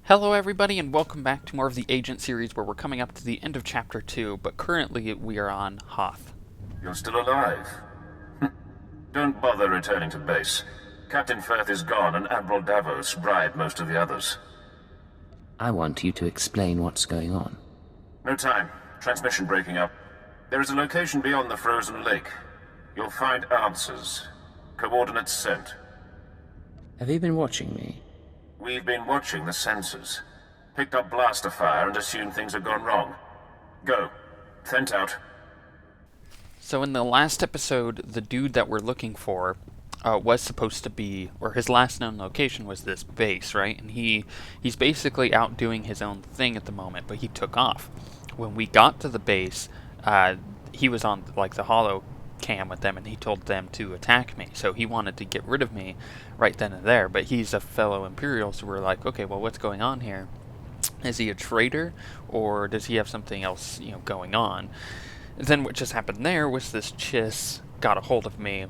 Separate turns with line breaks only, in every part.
Hello everybody and welcome back to more of the Agent series where we're coming up to the end of Chapter 2, but currently we are on Hoth.
You're still alive? Don't bother returning to base. Captain Firth is gone and Admiral Davos bribed most of the others.
I want you to explain what's going on.
No time. Transmission breaking up. There is a location beyond the frozen lake. You'll find answers. Coordinates sent.
Have you been watching me?
We've been watching the sensors. Picked up blaster fire and assumed things had gone wrong. Go. Sent out.
So in the last episode, the dude that we're looking for was supposed to be, or his last known location was this base, right? And he's basically out doing his own thing at the moment, but he took off. When we got to the base, he was on like the holo cam with them and he told them to attack me, so he wanted to get rid of me right then and there. But he's a fellow Imperial, so we're like, okay, well, what's going on here? Is he a traitor or does he have something else going on? Then what just happened there was this Chiss got a hold of me,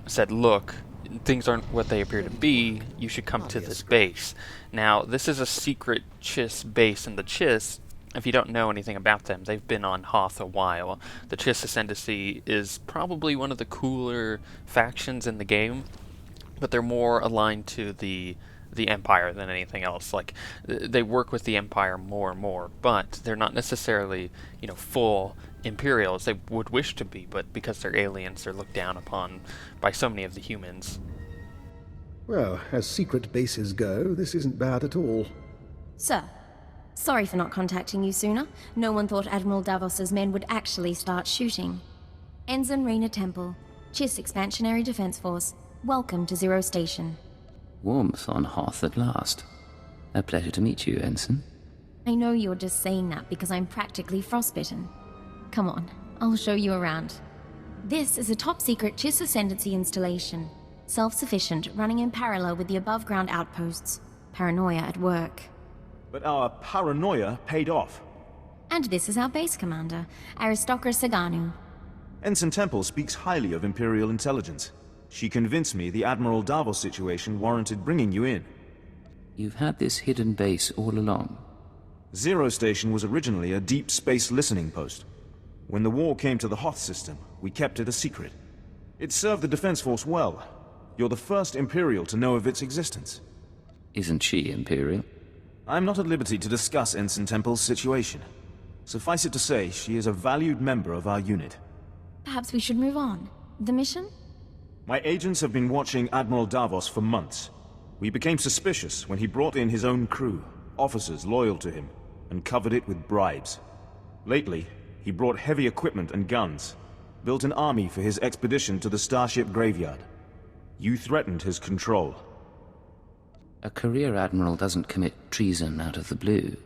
said, look, things aren't what they appear to be, you should come to this base. Now this is a secret Chiss base, and the Chiss, if you don't know anything about them, they've been on Hoth a while. The Chiss Ascendancy is probably one of the cooler factions in the game, but they're more aligned to the Empire than anything else. Like, they work with the Empire more and more, but they're not necessarily, full Imperials. They would wish to be, but because they're aliens, they're looked down upon by so many of the humans.
Well, as secret bases go, this isn't bad at all.
Sir, sorry for not contacting you sooner. No one thought Admiral Davos's men would actually start shooting. Ensign Rena Temple, Chiss Expansionary Defense Force. Welcome to Zero Station.
Warmth on Hoth at last. A pleasure to meet you, Ensign.
I know you're just saying that because I'm practically frostbitten. Come on, I'll show you around. This is a top-secret Chiss Ascendancy installation. Self-sufficient, running in parallel with the above-ground outposts. Paranoia at work.
But our paranoia paid off.
And this is our base commander, Aristocra Saganu.
Ensign Temple speaks highly of Imperial intelligence. She convinced me the Admiral Davos situation warranted bringing you in.
You've had this hidden base all along.
Zero Station was originally a deep space listening post. When the war came to the Hoth system, we kept it a secret. It served the Defense Force well. You're the first Imperial to know of its existence.
Isn't she Imperial?
I'm not at liberty to discuss Ensign Temple's situation. Suffice it to say, she is a valued member of our unit.
Perhaps we should move on. The mission?
My agents have been watching Admiral Davos for months. We became suspicious when he brought in his own crew, officers loyal to him, and covered it with bribes. Lately, he brought heavy equipment and guns, built an army for his expedition to the Starship Graveyard. You threatened his control.
A career admiral doesn't commit treason out of the blue.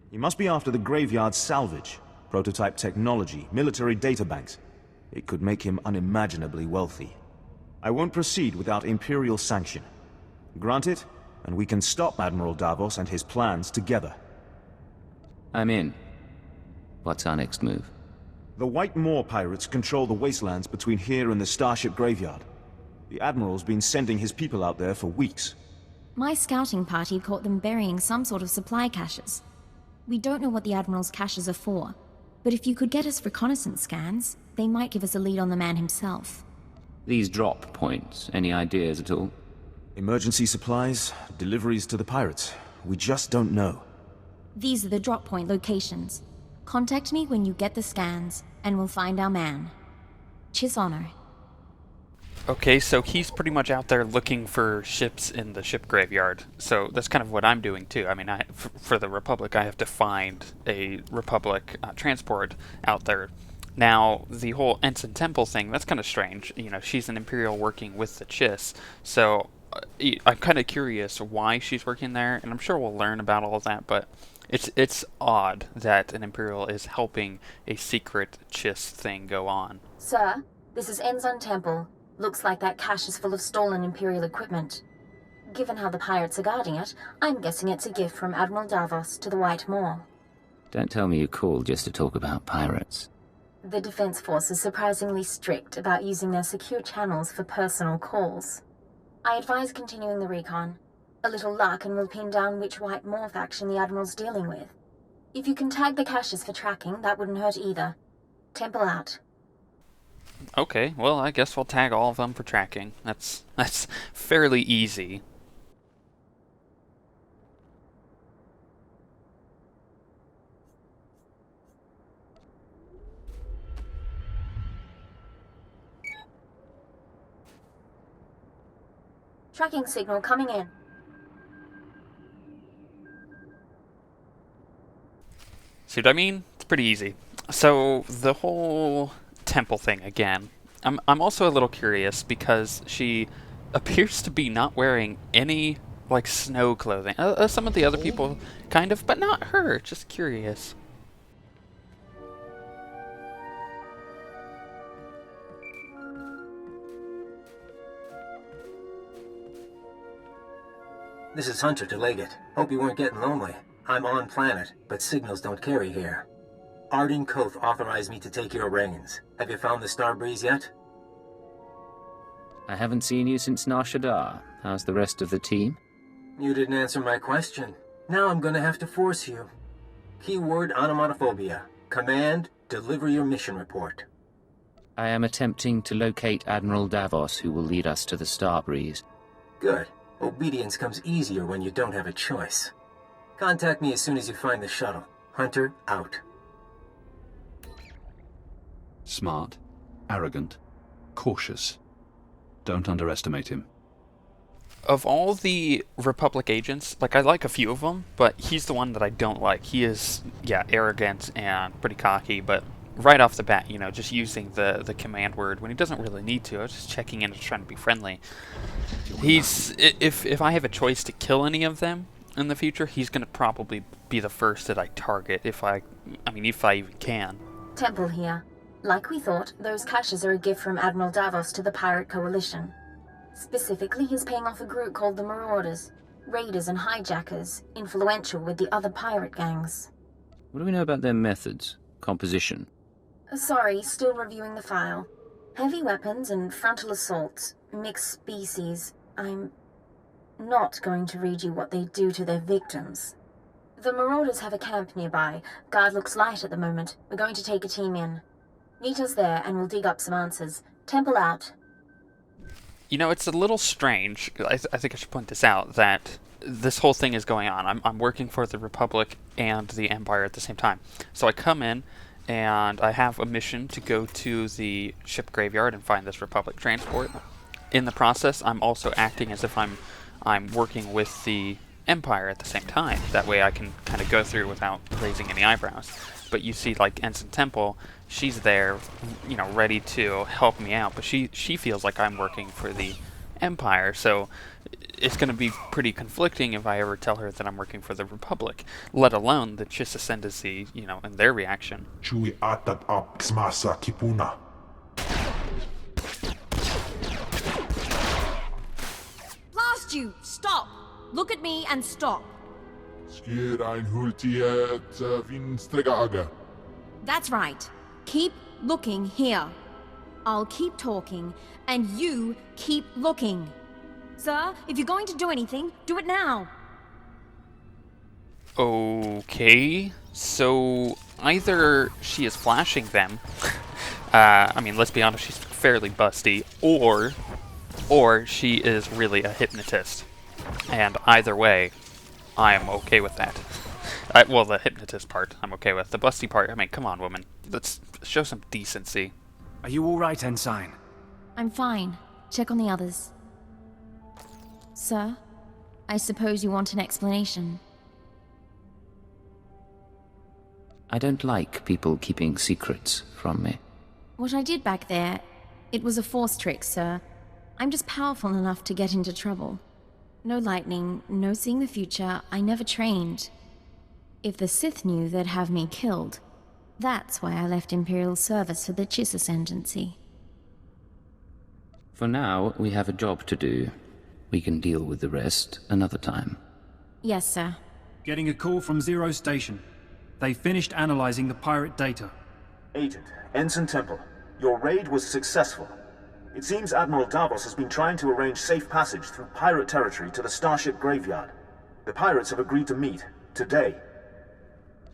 He must be after the Graveyard's salvage, prototype technology, military databanks. It could make him unimaginably wealthy. I won't proceed without Imperial sanction. Grant it, and we can stop Admiral Davos and his plans together.
I'm in. What's our next move?
The White Moor pirates control the wastelands between here and the Starship Graveyard. The Admiral's been sending his people out there for weeks.
My scouting party caught them burying some sort of supply caches. We don't know what the Admiral's caches are for, but if you could get us reconnaissance scans, they might give us a lead on the man himself.
These drop points, any ideas at all?
Emergency supplies, deliveries to the pirates. We just don't know.
These are the drop point locations. Contact me when you get the scans, and we'll find our man. Chiss Honor.
Okay, so he's pretty much out there looking for ships in the ship graveyard. So that's kind of what I'm doing too. I mean, for the Republic, I have to find a Republic transport out there. Now, the whole Ensign Temple thing, that's kind of strange. She's an Imperial working with the Chiss, so I'm kind of curious why she's working there, and I'm sure we'll learn about all of that, but it's odd that an Imperial is helping a secret Chiss thing go on.
Sir, this is Ensign Temple. Looks like that cache is full of stolen Imperial equipment. Given how the pirates are guarding it, I'm guessing it's a gift from Admiral Davos to the White Moor.
Don't tell me you called just to talk about pirates.
The Defense Force is surprisingly strict about using their secure channels for personal calls. I advise continuing the recon. A little luck and we'll pin down which white Maw faction the Admiral's dealing with. If you can tag the caches for tracking, that wouldn't hurt either. Temple out.
Okay, well, I guess we'll tag all of them for tracking. That's fairly easy.
Tracking signal coming in.
See what I mean? It's pretty easy. So, the whole temple thing again. I'm also a little curious because she appears to be not wearing any, like, snow clothing. Some of the other people, kind of, but not her. Just curious.
This is Hunter to Legate. Hope you weren't getting lonely. I'm on planet, but signals don't carry here. Arden Koth authorized me to take your reins. Have you found the Star Breeze yet?
I haven't seen you since Nar Shaddaa. How's the rest of the team?
You didn't answer my question. Now I'm gonna have to force you. Keyword onomatophobia. Command, deliver your mission report.
I am attempting to locate Admiral Davos, who will lead us to the Star Breeze.
Good. Obedience comes easier when you don't have a choice. Contact me as soon as you find the shuttle. Hunter, out.
Smart, arrogant, cautious. Don't underestimate him.
Of all the Republic agents, like, I like a few of them, but he's the one that I don't like. He is, yeah, arrogant and pretty cocky, but right off the bat, you know, just using the command word when he doesn't really need to. I was just checking in and trying to be friendly. He's, if I have a choice to kill any of them in the future, he's going to probably be the first that I target, if I even can.
Temple here. Like we thought, those caches are a gift from Admiral Davos to the Pirate Coalition. Specifically, he's paying off a group called the Marauders. Raiders and hijackers, influential with the other pirate gangs.
What do we know about their methods? Composition?
Sorry, still reviewing the file. Heavy weapons and frontal assaults. Mixed species. I'm not going to read you what they do to their victims. The Marauders have a camp nearby. Guard looks light at the moment. We're going to take a team in. Meet us there and we'll dig up some answers. Temple out.
You know, it's a little strange, I think I should point this out, that this whole thing is going on. I'm working for the Republic and the Empire at the same time. So I come in, and I have a mission to go to the ship graveyard and find this Republic transport. In the process, I'm also acting as if I'm working with the Empire at the same time. That way I can kind of go through without raising any eyebrows. But you see, like, Ensign Temple, she's there, you know, ready to help me out, but she feels like I'm working for the Empire, so it's going to be pretty conflicting if I ever tell her that I'm working for the Republic, let alone the Chiss Ascendancy, you know, and their reaction.
Chui atat ap xmasa kipuna.
Blast you! Stop! Look at me and stop.
Skir ein hultiet vinstregaga.
That's right. Keep looking here. I'll keep talking, and you keep looking. Sir, if you're going to do anything, do it now.
Okay, so either she is flashing them, I mean, let's be honest, she's fairly busty, or she is really a hypnotist. And either way, I'm okay with that. Well, the hypnotist part, I'm okay with. The busty part, I mean, come on, woman. Let's show some decency.
Are you alright, Ensign?
I'm fine. Check on the others. Sir, I suppose you want an explanation.
I don't like people keeping secrets from me.
What I did back there, it was a force trick, sir. I'm just powerful enough to get into trouble. No lightning, no seeing the future, I never trained. If the Sith knew, they'd have me killed. That's why I left Imperial service for the Chiss Ascendancy.
For now, we have a job to do. We can deal with the rest another time.
Yes, sir.
Getting a call from Zero Station. They finished analyzing the pirate data.
Agent, Ensign Temple, your raid was successful. It seems Admiral Davos has been trying to arrange safe passage through pirate territory to the starship graveyard. The pirates have agreed to meet, today.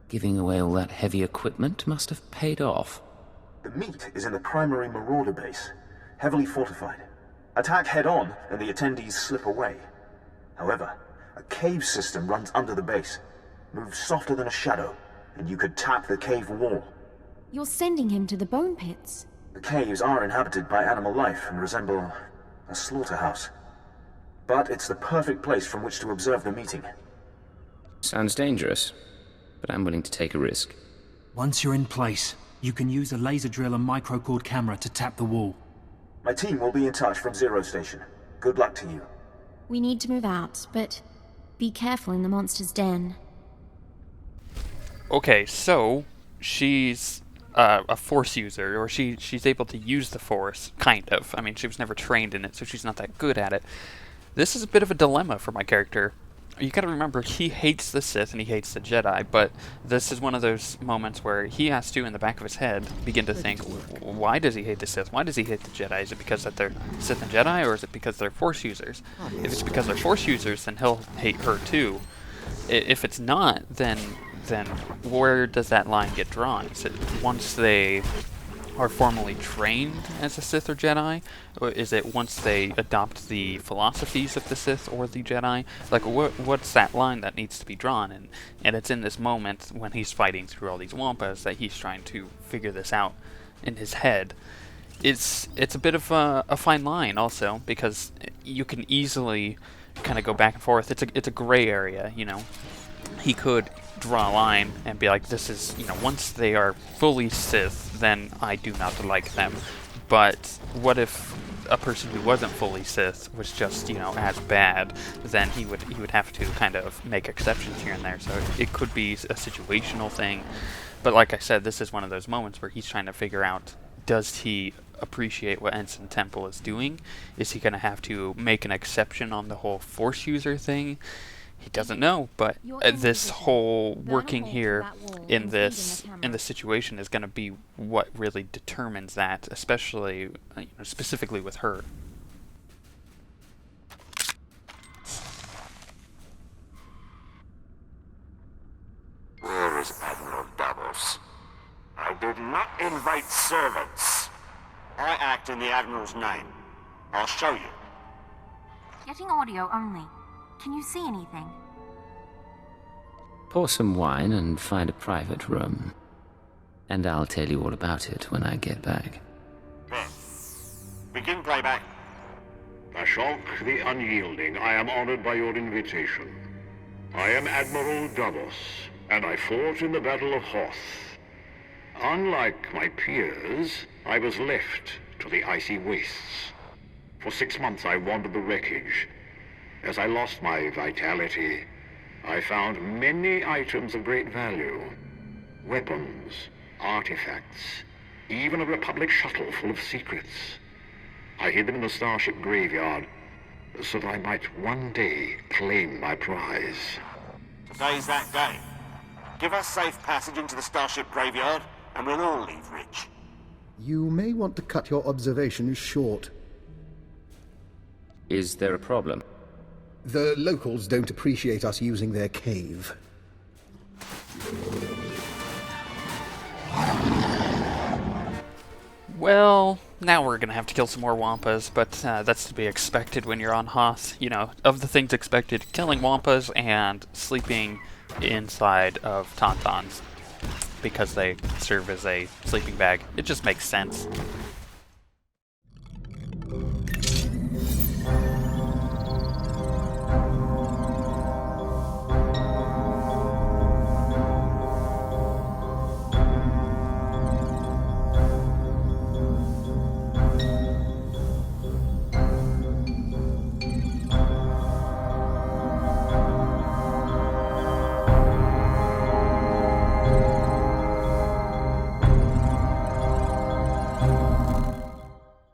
Giving away all that heavy equipment must have paid off.
The meet is in the primary marauder base, heavily fortified. Attack head-on, and the attendees slip away. However, a cave system runs under the base, moves softer than a shadow, and you could tap the cave wall.
You're sending him to the bone pits?
The caves are inhabited by animal life and resemble a slaughterhouse. But it's the perfect place from which to observe the meeting.
Sounds dangerous, but I'm willing to take a risk.
Once you're in place, you can use a laser drill and microcord camera to tap the wall.
My team will be in touch from Zero Station. Good luck to you.
We need to move out, but be careful in the monster's den.
Okay, so she's a Force user, or she's able to use the Force, kind of. I mean, she was never trained in it, so she's not that good at it. This is a bit of a dilemma for my character. You gotta remember, he hates the Sith and he hates the Jedi, but this is one of those moments where he has to, in the back of his head, begin to think, why does he hate the Sith? Why does he hate the Jedi? Is it because that they're Sith and Jedi, or is it because they're Force users? If it's because they're Force users, then he'll hate her too. If it's not, then where does that line get drawn? Is it once they are formally trained as a Sith or Jedi? Or is it once they adopt the philosophies of the Sith or the Jedi? Like, what's that line that needs to be drawn? And it's in this moment when he's fighting through all these wampas that he's trying to figure this out in his head. It's a bit of a fine line also, because you can easily kind of go back and forth. It's a gray area, you know. He could draw a line and be like, this is, you know, once they are fully Sith, then I do not like them. But what if a person who wasn't fully Sith was just, you know, as bad? Then he would have to kind of make exceptions here and there. So it could be a situational thing. But like I said, this is one of those moments where he's trying to figure out, does he appreciate what Ensign Temple is doing? Is he going to have to make an exception on the whole Force user thing? He doesn't know, but this whole working here in this situation is going to be what really determines that, especially, you know, specifically with her.
Where is Admiral Davos? I did not invite servants. I act in the Admiral's name. I'll show you.
Getting audio only. Can you see anything?
Pour some wine and find a private room. And I'll tell you all about it when I get back.
Then, begin playback.
Ashok the Unyielding, I am honored by your invitation. I am Admiral Davos, and I fought in the Battle of Hoth. Unlike my peers, I was left to the icy wastes. For 6 months I wandered the wreckage. As I lost my vitality, I found many items of great value. Weapons, artifacts, even a Republic shuttle full of secrets. I hid them in the starship graveyard, so that I might one day claim my prize.
Today's that day. Give us safe passage into the starship graveyard, and we'll all leave rich.
You may want to cut your observations short.
Is there a problem?
The locals don't appreciate us using their cave.
Well, now we're going to have to kill some more wampas, but that's to be expected when you're on Hoth. You know, of the things expected, killing wampas and sleeping inside of tauntauns, because they serve as a sleeping bag. It just makes sense.